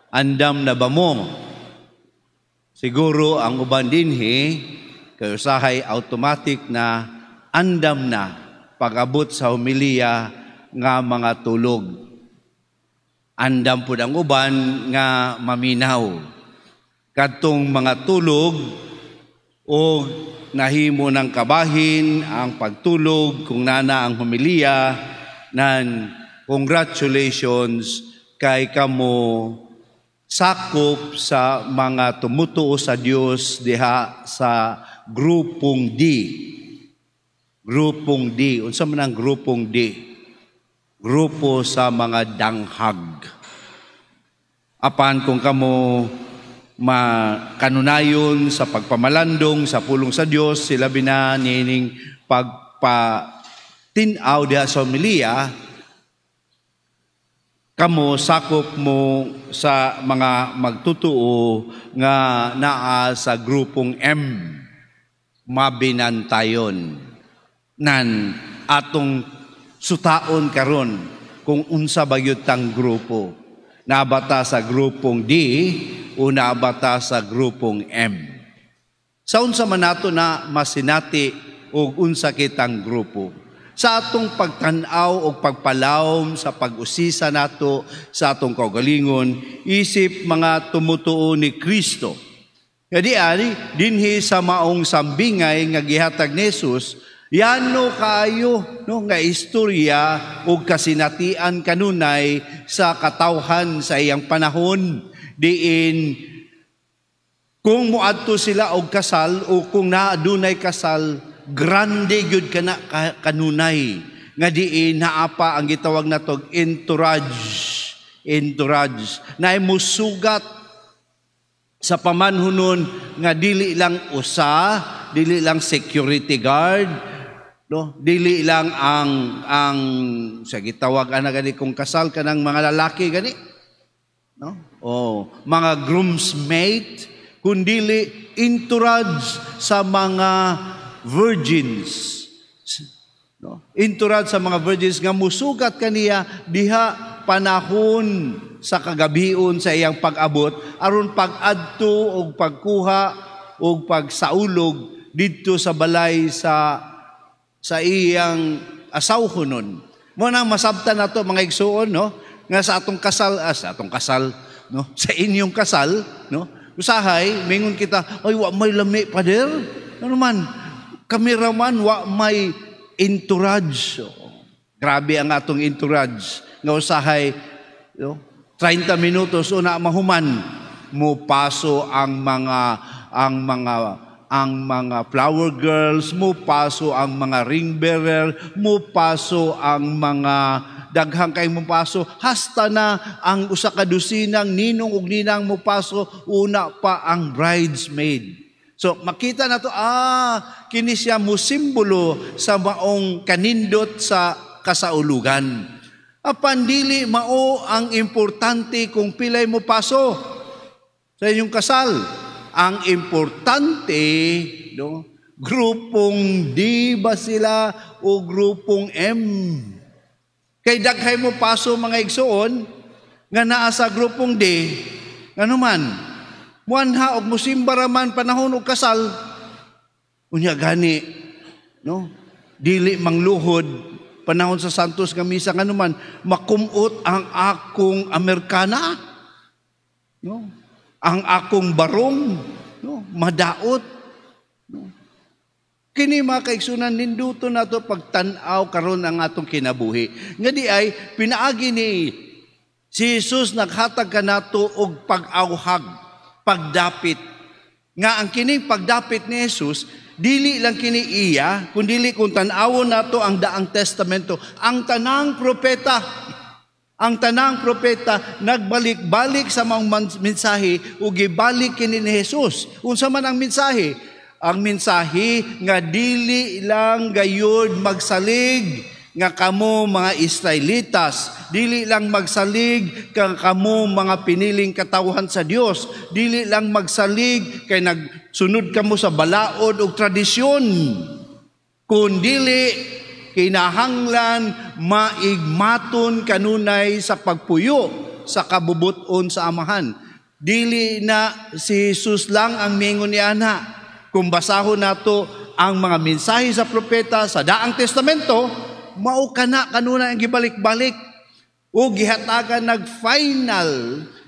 Andam na ba mo? Siguro ang uban dinhi kay usahay automatic na andam na pag-abot sa homilya nga mga tulog. Andam pud ang uban nga maminaw. Kadtong mga tulog o nahimo ng kabahin ang pagtulog kung nana ang homilya nan congratulations kay kamo sakop sa mga tumutuo sa Dios diha sa grupong D. Grupong D. Unsa man ang grupong D? Grupo sa mga danghag. Apan kung kamo makanunayon sa pagpamalandong sa pulong sa Dios, sila nining pagpatinaw diha sa homilya, kamo sakop mo sa mga magtutuo nga naa sa grupong M, mabinantayon nan atong sutaon karon kung unsa bagyod tang grupo. Nabata sa grupong D o nabata sa grupong M. Sa unsa man nato na masinati og unsa kitang grupo. Sa atong pagtan-aw o pagpalawom sa pag-usisa nato sa atong kaugalingon, isip mga tumutuo ni Kristo. Kadi ari dinhi sa maong sambingay nga gihatag ni Jesus, yano kayo no nga istorya o kasinatian kanunay sa katawhan sa iyang panahon diin kung muadto sila og kasal o kung naadunay kasal, grande gyud kana kanunay nga diin naapa ang gitawag natog entourage na musugat sa pamanhunon nga dili lang usa, dili lang security guard, no, dili lang ang sa gitawag ana gani kung kasal kanang mga lalaki gani, no, mga groomsmate, kundili entourage sa mga virgins, no? Entourage sa mga virgins nga musugat kaniya diha panahon sa kagabion sa iyang pag-abot aron pag-adto og pagkuha og pagsaulog didto sa balay sa iyang asawhonon. Mo nang masabtan nato mga igsuon, no, nga sa atong kasal, no, sa inyong kasal, no, usahay mingon kita, ay wa may lami pader, ano man, kameraman wa may entourage. Grabe ang atong entourage nga usahay, no, 30 minutos una mahuman mo paso ang mga flower girls, mo paso ang mga ring bearer, mo paso ang mga daghang kay mo paso, hasta na ang usa ka dusinang ninong ug ninang mo paso, una pa ang bridesmaid. So makita na to, kini siya mo simbolo sa maong kanindot sa kasaulugan. Apan dili mao ang importante kung pilay mo paso sa inyong kasal. Ang importante, no, grupong D ba sila o grupong M? Kay daghay mo paso mga igsoon nga naa sa grupong D, ano man, muanha og musimba man panahon og kasal, unya gani, no, dili mangluhod panahon sa Santos nga misa nga naman makumot ang akong Amerikana, no, ang akong barong, no, madaot, no. Kini mga kaigsunan, ninduto na to pagtanaw karon ang atong kinabuhi nga di ay pinaagi ni si Jesus naghatag kanato og pag-awhag, pagdapit nga ang kining pagdapit ni Jesus dili lang kini iya, kundi kung tan-awon nato ang daang testamento, ang tanang propeta nagbalik-balik sa mga mensahe ug gibalik kini ni Jesus. Unsa man ang mensahe? Ang mensahe nga dili lang gayud magsalig nga kamo mga Israelitas, dili lang magsalig kang kamo mga piniling katawhan sa Dios, dili lang magsalig kay nagsunod kamo sa balaod ug tradisyon, kundi kinahanglan maigmaton kanunay sa pagpuyo sa kabubuton sa amahan. Dili na si Jesus lang ang mingon ni ana. Kung basahon nato ang mga mensahe sa propeta sa Daang Testamento, mao kana kanuna ang gibalik-balik o gihatagan nag-final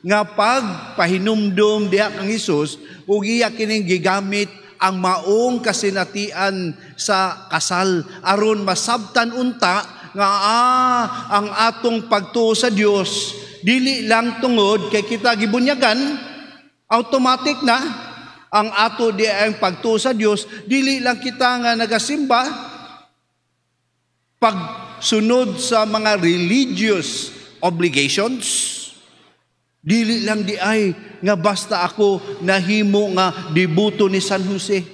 nga pagpahinumdum diha kang Hesus o giya kining gigamit ang maong kasinatian sa kasal aron masabtan unta nga ang atong pagtuo sa Dios dili lang tungod kay kita gibunyagan, automatic na ang ato di ang pagtuo sa Dios, dili lang kita nga nagasimba pagsunod sa mga religious obligations, dili lang di ay nga basta ako nahimo nga debuto ni San Jose,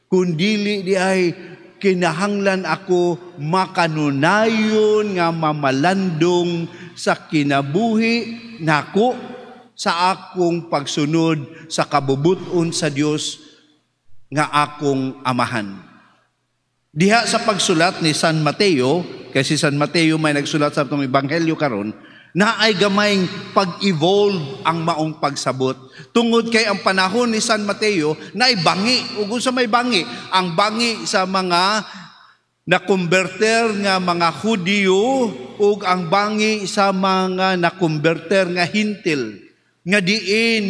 kundili di ay kinahanglan ako makanunayon nga mamalandong sa kinabuhi nako sa akong pagsunod sa kabubuton sa Dios nga akong amahan. Diha sa pagsulat ni San Mateo, kasi San Mateo may nagsulat sa itong ebanghelyo karon, na ay gamayng pag-evolve ang maong pagsabot. Tungod kay ang panahon ni San Mateo na ay bangi, ug sa may bangi, ang bangi sa mga nakumberter nga mga Hudyo ug ang bangi sa mga nakumberter nga Hintil. Nga diin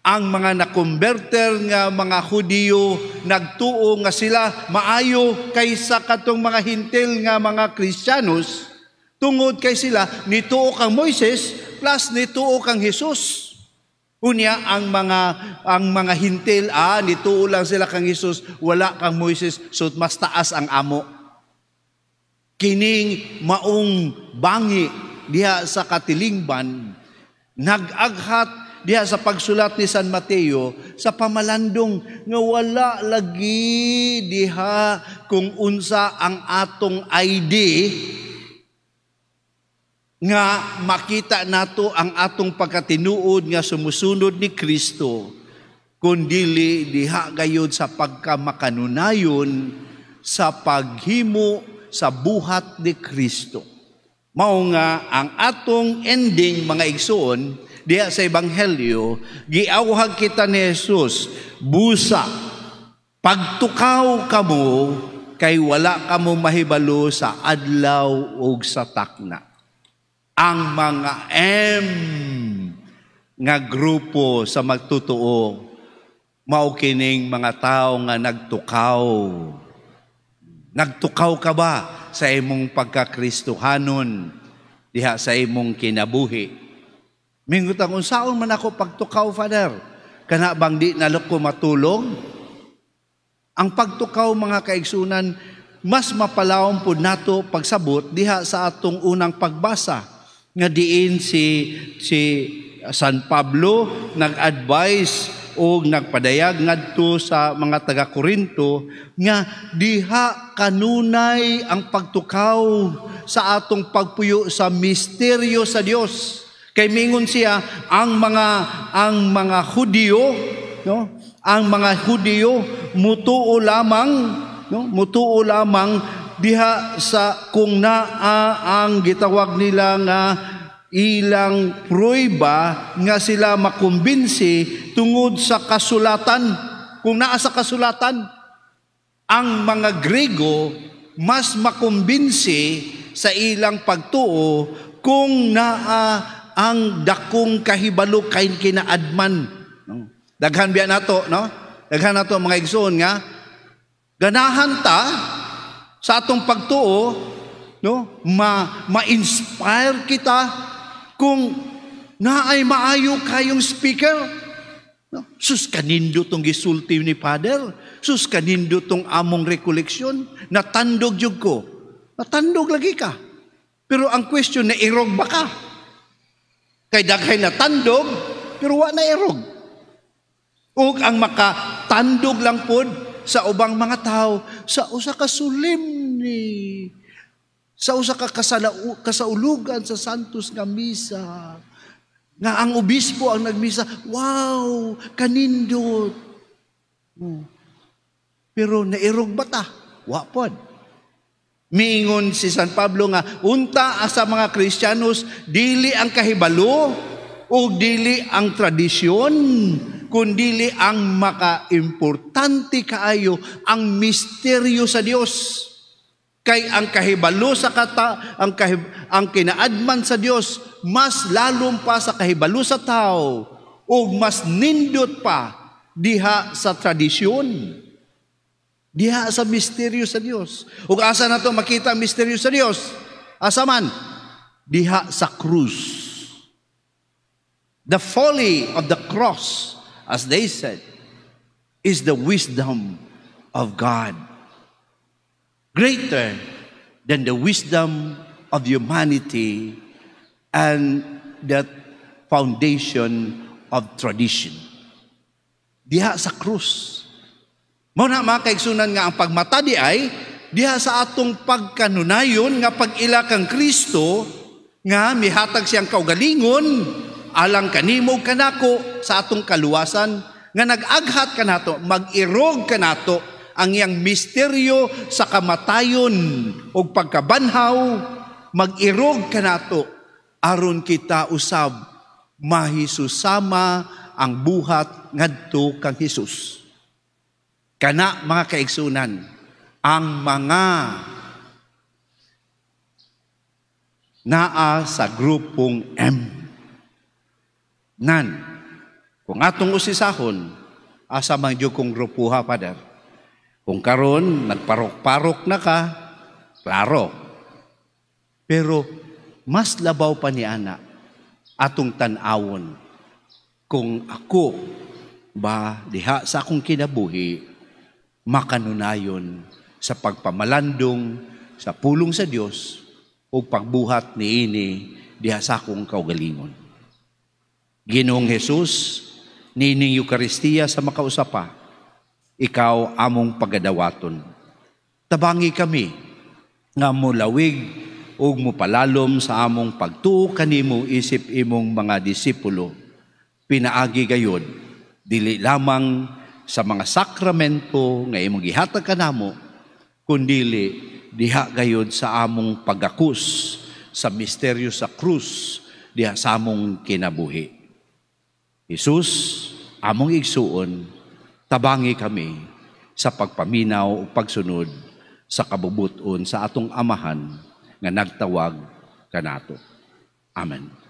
ang mga nakumberter nga mga Hudyo nagtuo nga sila maayo kaysa katong mga Hintil nga mga Kristiyanos. Tungod kay sila, nituo kang Moises plus nituo kang Jesus. Unya, ang mga Hintil, nituo lang sila kang Jesus, wala kang Moises, so mas taas ang amo. Kining maong bangi diha sa katilingban, nag-aghat diha sa pagsulat ni San Mateo sa pamalandong nga wala lagi diha kung unsa ang atong ID nga makita nato ang atong pagkatinuod nga sumusunod ni Kristo, kundili diha gayud sa pagkamakanunayon sa paghimo sa buhat ni Kristo. Mao nga ang atong ending mga igsoon diha sa ebanghelyo, giawhag kita ni Jesus, busa pagtukaw kamo kay wala kamo mahibalo sa adlaw ug sa takna. Ang mga nga grupo sa magtutuo, mao kining mga tao nga nagtukaw. Nagtukaw ka ba sa imong pagkakristohanon diha sa imong kinabuhi? Mingutan, unsaon man ako pagtukaw, Father? Kana bang di naloko matulog? Ang pagtukaw, mga kaigsunan, mas mapalawon pud nato pagsabot diha sa atong unang pagbasa. Nga diin si San Pablo nag-advise o nagpadayag ngadto sa mga taga-Korinto nga diha kanunay ang pagtukaw sa atong pagpuyo sa misteryo sa Dios. Kay mingon siya ang mga Hudyo, no? Ang mga Hudyo mutuo lamang diha sa kung naa ang gitawag nila nga ilang prueba nga sila makumbinsi tungod sa kasulatan. Kung naa sa kasulatan, ang mga Grego mas makumbinsi sa ilang pagtuo kung naa ang dakong kahibalo kay kinaadman. Daghan biya nato, no? Daghan nato mga igsoon nga ganahan ta sa atong pagtuo, no, ma-inspire kita kung naay maayo kayong speaker. No? Sus kanindo tong gisulti ni Father, sus kanindo tong among rekoleksyon, natandog jud ko. Natandog lagi ka. Pero ang question, nairog ba ka? Kay daghay natandog, pero wa nairog. Ug ang makatandog lang pod sa ubang mga tao, sa usa ka solemne, sa usa ka kasaulugan sa Santos nga misa, nga ang obispo ang nagmisa, wow, kanindot. Pero nairog ba ta? Wa pod. Miingon si San Pablo nga, unta sa mga Kristiyanos, dili ang kahibalo o dili ang tradisyon, kundili ang maka-importante kaayo ang misteryo sa Dios. Kay ang kahibalo sa ang kinaadman sa Dios mas lalong pa sa kahibalo sa tao o mas nindot pa diha sa tradisyon. Diha sa misteryo sa Dios. Ug asa na to makita ang misteryo sa Dios? Asa man? Diha sa krus. The folly of the cross, as they said, is the wisdom of God. Greater than the wisdom of humanity and the foundation of tradition. Diha sa krus. Mao na mga kaigsunan nga ang pagmatadi ay diha sa atong pagkanunayon nga pag-ila kang Kristo nga mihatag siyang kaugalingon alang kanimo kanako sa atong kaluwasan nga nag-aghat kanato mag-irog kanato ang iyang misteryo sa kamatayon o pagkabanhaw, mag-irog kanato aron kita usab mahisusama ang buhat ngadto kang Hesus. Kana mga kaigsunan, ang mga naa sa grupong M. Nan, kung atong usisahon, asa man jud kong grupuha, Father. Kung karon nagparok-parok na ka, klaro. Pero mas labaw pa ni ana atong tan-awon kung ako ba diha sa akong kinabuhi makanunayon sa pagpamalandong sa pulong sa Dios o pagbuhat niini diha sa akong kaugalingon. Ginoong Hesus, nining Eukaristiya sa makausapa, ikaw among pagadawaton. Tabangi kami nga mulawig ug mupalalom sa among pagtuo kanimo isip imong mga disipulo. Pinaagi gayod dili lamang sa mga sakramento nga imong gihatag kanamo, kundili diha gayod sa among pagakus sa misteryo sa krus diha sa among kinabuhi. Jesus, among igsuon, tabangi kami sa pagpaminaw o pagsunod sa kabubuton sa atong amahan nga nagtawag kanato. Amen.